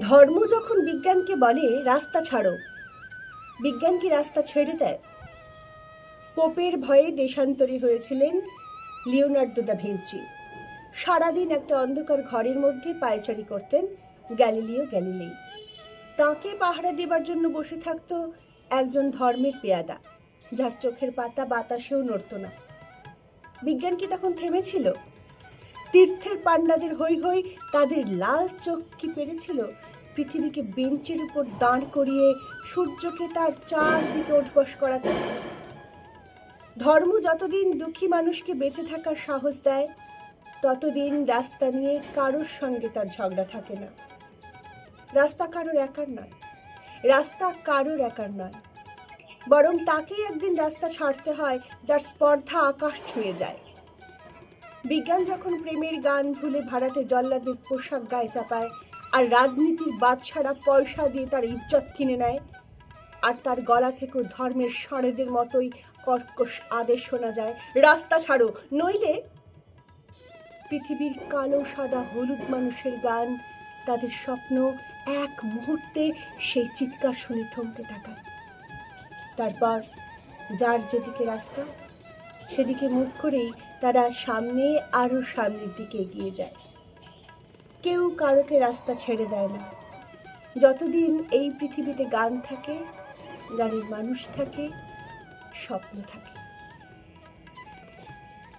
ধর্ম যখন বিজ্ঞানকে বলে রাস্তা ছাড়ো, বিজ্ঞান কি রাস্তা ছেড়ে দেয়? পোপের ভয়ে দেশান্তরী হয়েছিলেন লিওনার্দো দা ভিঞ্চি। সারাদিন একটা অন্ধকার ঘরের মধ্যে পায়চারি করতেন গ্যালিলিও গ্যালিলেই। তাকে পাহারা দেবার জন্য বসে থাকতো একজন ধর্মের পেয়াদা, যার চোখের পাতা বাতাসেও নড়ত না। বিজ্ঞান কি তখন থেমেছিল? তীর্থের পান্ডাদের হৈ হৈ, তাদের লাল চোখ কি পেরেছিল পৃথিবীকে বেঞ্চের উপর দাঁড় করিয়ে সূর্যকে তার চারদিকে উঠবস করাতে? ধর্ম যতদিন দুঃখী মানুষকে বেঁচে থাকার সাহস দেয়, ততদিন রাস্তা নিয়ে কারোর সঙ্গে তার ঝগড়া থাকে না। রাস্তা কারোর একার নয়, রাস্তা কারোর একার নয়, বরং তাকেই একদিন রাস্তা ছাড়তে হয় যার স্পর্ধা আকাশ ছুঁয়ে যায়। বিজ্ঞান যখন প্রেমের গান ভুলে ভাড়াটে জল্লাদের পোশাক গায়ে চাপায়, আর রাজনীতির বাদশারা পয়সা দিয়ে তার ইজ্জত কিনে নেয়, আর তার গলা থেকেও ধর্মের ষড়েদের মতোই কর্কশ আদেশ শোনা যায়, রাস্তা ছাড়ো, নইলে পৃথিবীর কালো সাদা হলুদ মানুষের গান, তাদের স্বপ্ন এক মুহূর্তে সেই চিৎকার শুনে থমকে তাকায়। তারপর যার যেদিকে রাস্তা, সেদিকে মুখ করেই তারা সামনে আরো সামনের দিকে এগিয়ে যায়। কেউ কারোকে রাস্তা ছেড়ে দেয় না। যতদিন এই পৃথিবীতে গান থাকে, গানের মানুষ থাকে, স্বপ্ন থাকে।